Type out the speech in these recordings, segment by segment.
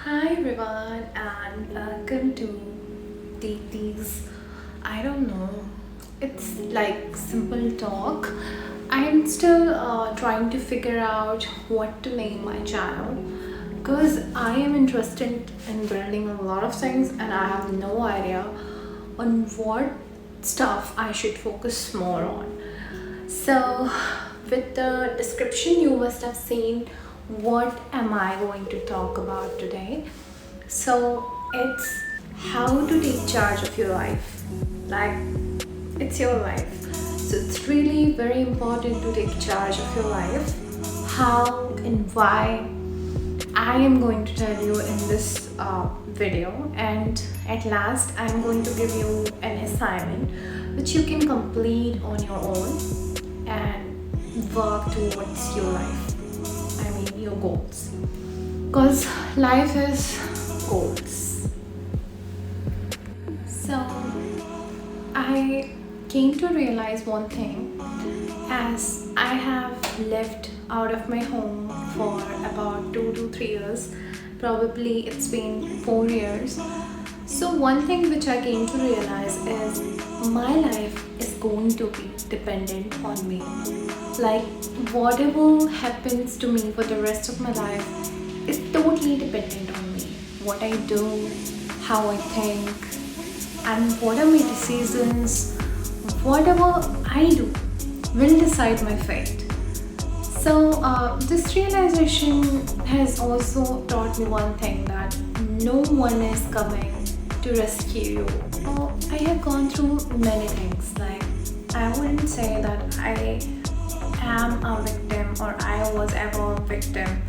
Hi everyone and welcome to deepti's. I don't know. It's like simple talk. I'm still trying to figure out what to name my channel because I am interested in building a lot of things and I have no idea on what stuff I should focus more on. So, with the description, you must have seen what am I going to talk about today. So, it's how to take charge of your life. Like, it's your life. So, it's really very important to take charge of your life. How and why I am going to tell you in this video, and at last, I'm going to give you an assignment which you can complete on your own and work towards your life. I mean, your goals. Because life is goals. So, I came to realize one thing as I have lived out of my home for about 2 to 3 years. Probably it's been 4 years. So, one thing which I came to realize is my life is going to be dependent on me. Like, whatever happens to me for the rest of my life is totally dependent on me. What I do, how I think, and what are my decisions, whatever I do will decide my fate. So, this realization has also taught me one thing, that no one is coming to rescue you. I have gone through many things. Like, I wouldn't say that I am a victim or I was ever a victim.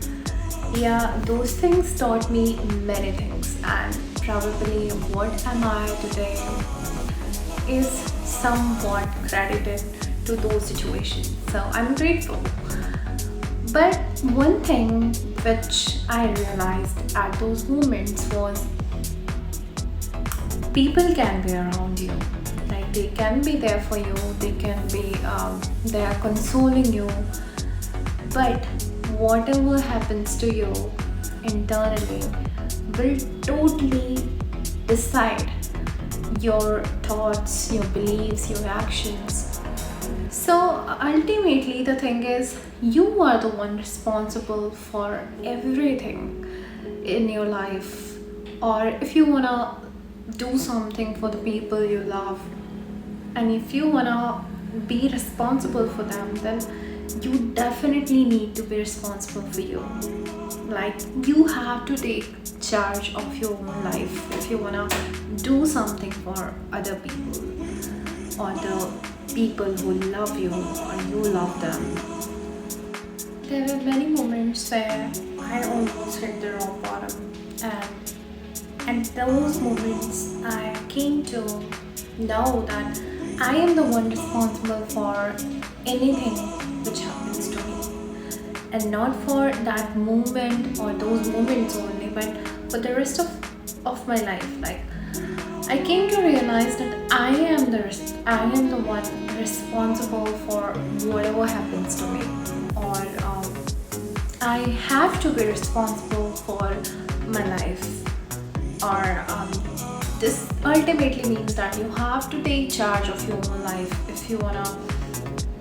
Yeah, those things taught me many things, and probably what am I today is somewhat credited to those situations. So I'm grateful. But one thing which I realized at those moments was people can be around you. Like, they can be there for you, they can be there consoling you, but whatever happens to you internally will totally decide your thoughts, your beliefs, your actions. So ultimately, the thing is, you are the one responsible for everything in your life. Or if you wanna do something for the people you love, and if you wanna be responsible for them, then you definitely need to be responsible for you. Like, you have to take charge of your own life if you wanna do something for other people or the people who love you or you love them. There were many moments where I almost hit the rock bottom, and those moments I came to know that I am the one responsible for anything which happens to me, and not for that moment or those moments only, but for the rest of my life. Like, I came to realize that I am the one responsible for whatever happens to me, or I have to be responsible for my life. Or this ultimately means that you have to take charge of your own life if you wanna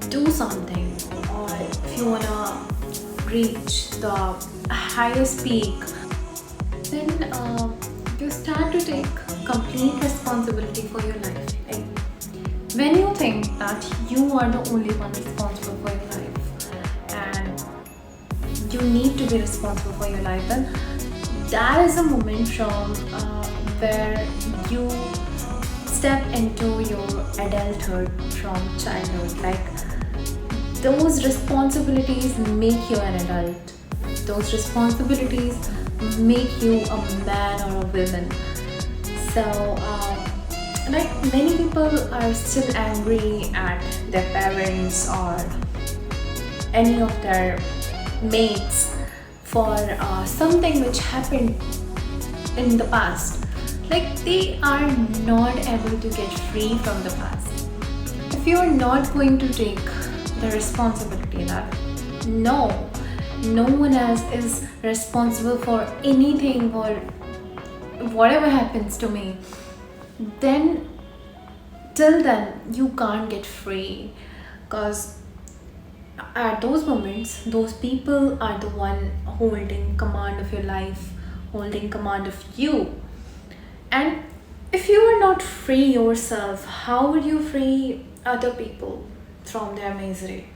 do something, or if you wanna reach the highest peak. Then you start to take complete responsibility for your life. Like, when you think that you are the only one responsible for your life and you need to be responsible for your life, then that is a moment from where you step into your adulthood from childhood. Like, those responsibilities make you an adult. Those responsibilities make you a man or a woman. So, like, many people are still angry at their parents or any of their mates for something which happened in the past. Like, they are not able to get free from the past. If you are not going to take the responsibility that no, no one else is responsible for anything or whatever happens to me, then till then you can't get free, because at those moments those people are the one holding command of your life, holding command of you. And if you are not free yourself, how would you free other people from their misery?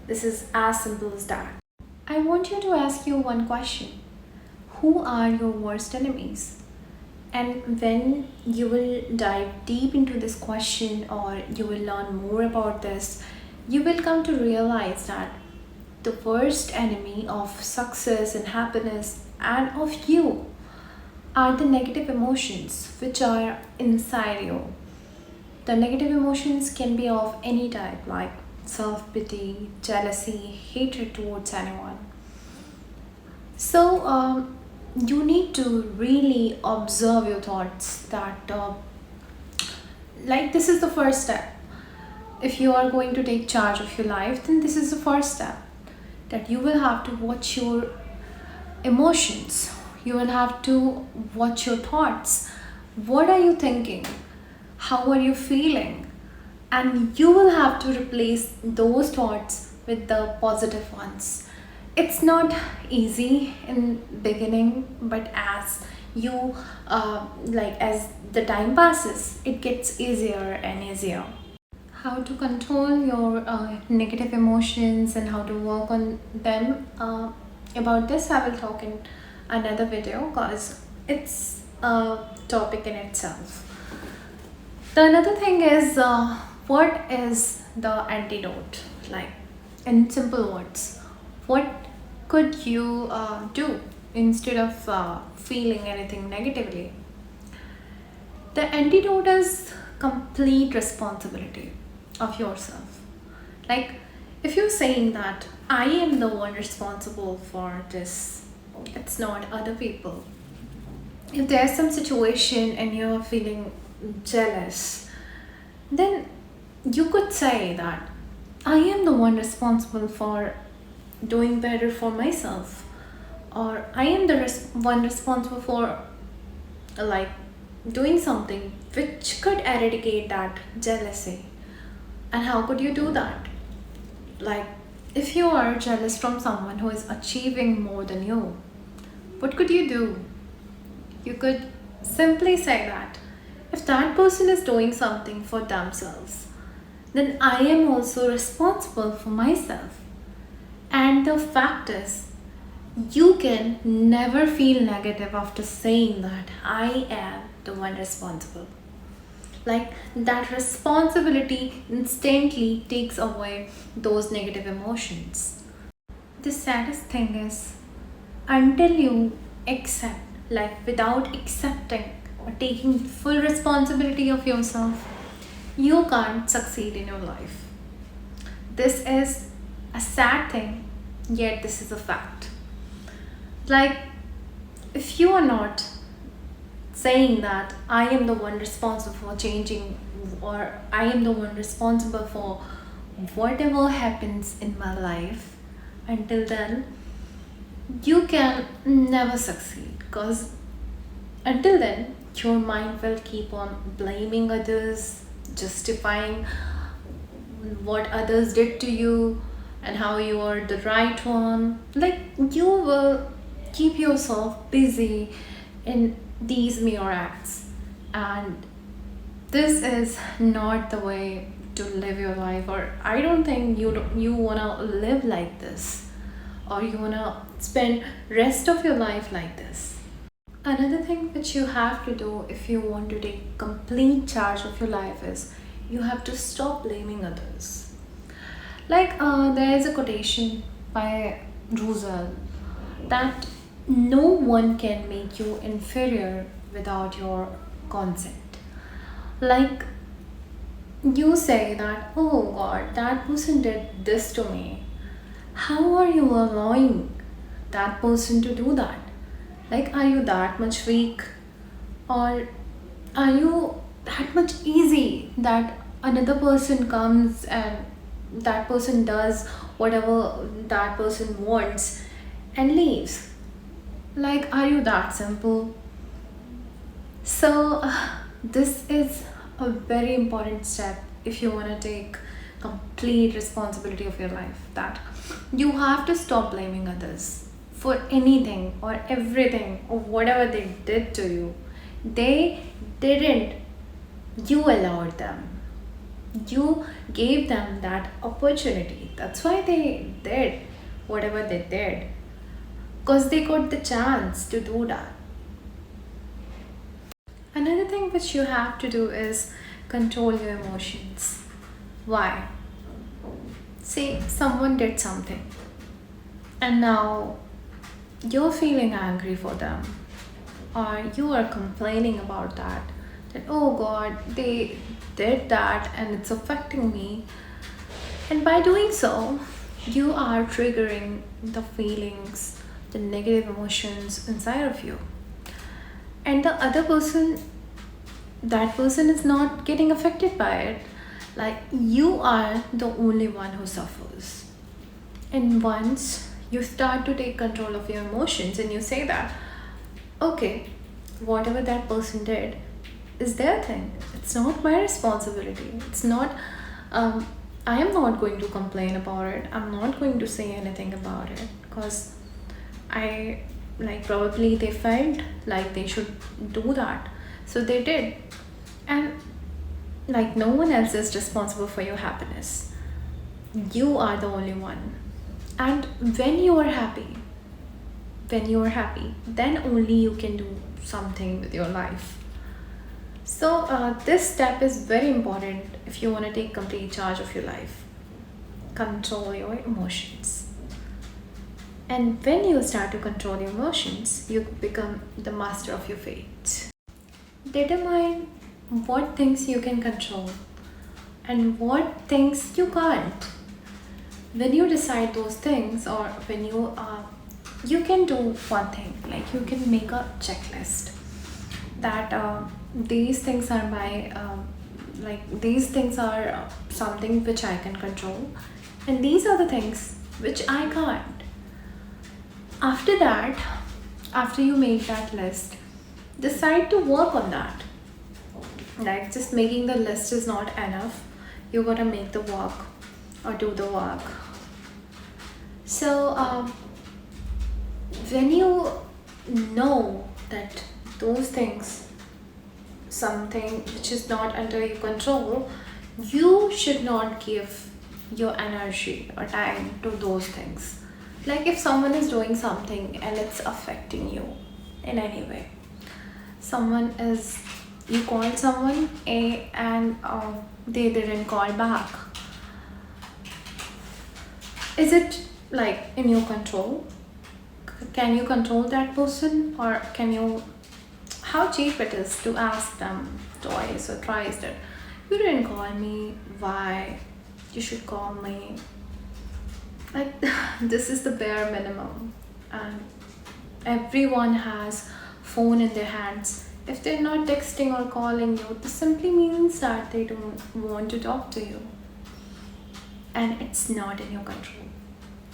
This is as simple as that. I want you to ask you one question: who are your worst enemies? And when you will dive deep into this question, or you will learn more about this, you will come to realize that the worst enemy of success and happiness and of you are the negative emotions which are inside you. The negative emotions can be of any type, like self pity, jealousy, hatred towards anyone. So, you need to really observe your thoughts. Like, this is the first step. If you are going to take charge of your life, then this is the first step, that you will have to watch your emotions, you will have to watch your thoughts. What are you thinking? How are you feeling? And you will have to replace those thoughts with the positive ones. It's not easy in beginning, but as you as the time passes, it gets easier and easier. How to control your negative emotions and how to work on them, about this I will talk in another video, because it's a topic in itself. The another thing is, what is the antidote? Like, in simple words, what could you do instead of feeling anything negatively? The antidote is complete responsibility of yourself. Like, if you're saying that I am the one responsible for this, it's not other people. If there's some situation and you're feeling jealous, then you could say that I am the one responsible for doing better for myself, or I am the one responsible for like doing something which could eradicate that jealousy. And how could you do that? Like, if you are jealous from someone who is achieving more than you, what could you do? You could simply say that if that person is doing something for themselves, then I am also responsible for myself. And the fact is, you can never feel negative after saying that I am the one responsible. Like, that responsibility instantly takes away those negative emotions. The saddest thing is, until you accept, like, without accepting or taking full responsibility of yourself, you can't succeed in your life. This is a sad thing, yet this is a fact. Like, if you are not saying that I am the one responsible for changing, or I am the one responsible for whatever happens in my life, until then, you can never succeed, because until then, your mind will keep on blaming others, justifying what others did to you and how you are the right one. Like, you will keep yourself busy in these mere acts, and this is not the way to live your life. Or I don't think you want to live like this, or you want to spend rest of your life like this. Another thing which you have to do if you want to take complete charge of your life is, you have to stop blaming others. Like, there is a quotation by Russell that no one can make you inferior without your consent. Like, you say that, oh God, that person did this to me. How are you allowing that person to do that? Like, are you that much weak? Or are you that much easy that another person comes and that person does whatever that person wants, and leaves. Like, are you that simple? So, this is a very important step if you want to take complete responsibility of your life. That you have to stop blaming others for anything or everything or whatever they did to you. They didn't, you allowed them. You gave them that opportunity. That's why they did whatever they did, because they got the chance to do that. Another thing which you have to do is control your emotions. Why? Say someone did something and now you're feeling angry for them, or you are complaining about that oh god, they did that and it's affecting me. And by doing so, you are triggering the feelings, the negative emotions inside of you. And the other person, that person is not getting affected by it. Like, you are the only one who suffers. And once you start to take control of your emotions and you say that, okay, whatever that person did is their thing, it's not my responsibility. It's not, I am not going to complain about it. I'm not going to say anything about it, because I, like, probably they felt like they should do that, so they did. And like, no one else is responsible for your happiness. You are the only one. And when you are happy, then only you can do something with your life. So this step is very important if you want to take complete charge of your life. Control your emotions. And when you start to control your emotions, you become the master of your fate. Determine what things you can control and what things you can't. When you decide those things, or when you can do one thing, like you can make a checklist that these things are my these things are something which I can control, and these are the things which I can't. After that, after you make that list, decide to work on that. Like, just making the list is not enough. You gotta make the work or do the work. So when you know that those things, something which is not under your control, you should not give your energy or time to those things. Like, if someone is doing something and it's affecting you in any way, you called someone and they didn't call back, is it like in your control? Can you control that person, or can you, how cheap it is to ask them twice or thrice that you didn't call me, why you should call me? Like, this is the bare minimum. And everyone has phone in their hands. If they're not texting or calling you, this simply means that they don't want to talk to you, and it's not in your control.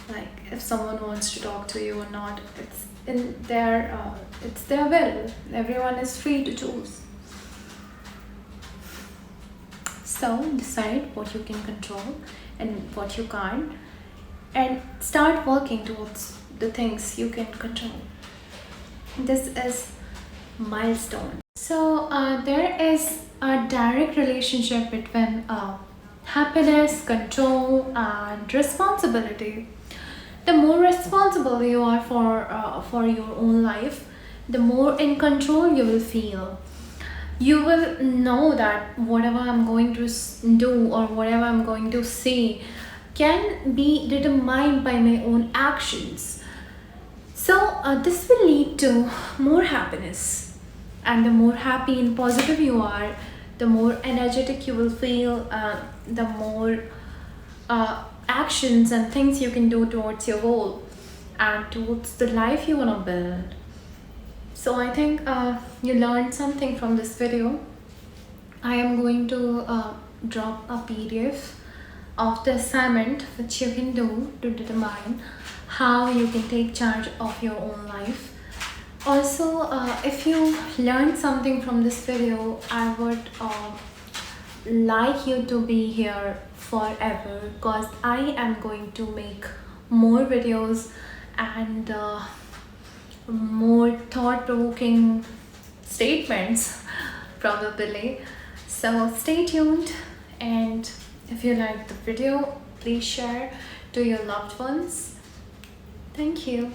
Like, if someone wants to talk to you or not, it's their will. Everyone is free to choose. So decide what you can control and what you can't, and start working towards the things you can control. This is milestone. So there is a direct relationship between happiness, control, and responsibility. The more responsible you are for your own life, the more in control you will feel. You will know that whatever I'm going to do or whatever I'm going to say can be determined by my own actions. So this will lead to more happiness, and the more happy and positive you are, the more energetic you will feel, the more actions and things you can do towards your goal and towards the life you want to build. So I think you learned something from this video. I am going to drop a PDF of the assignment which you can do to determine how you can take charge of your own life. Also, if you learned something from this video, I would like you to be here forever, because I am going to make more videos and more thought-provoking statements probably. So stay tuned, and if you like the video, please share to your loved ones. Thank you.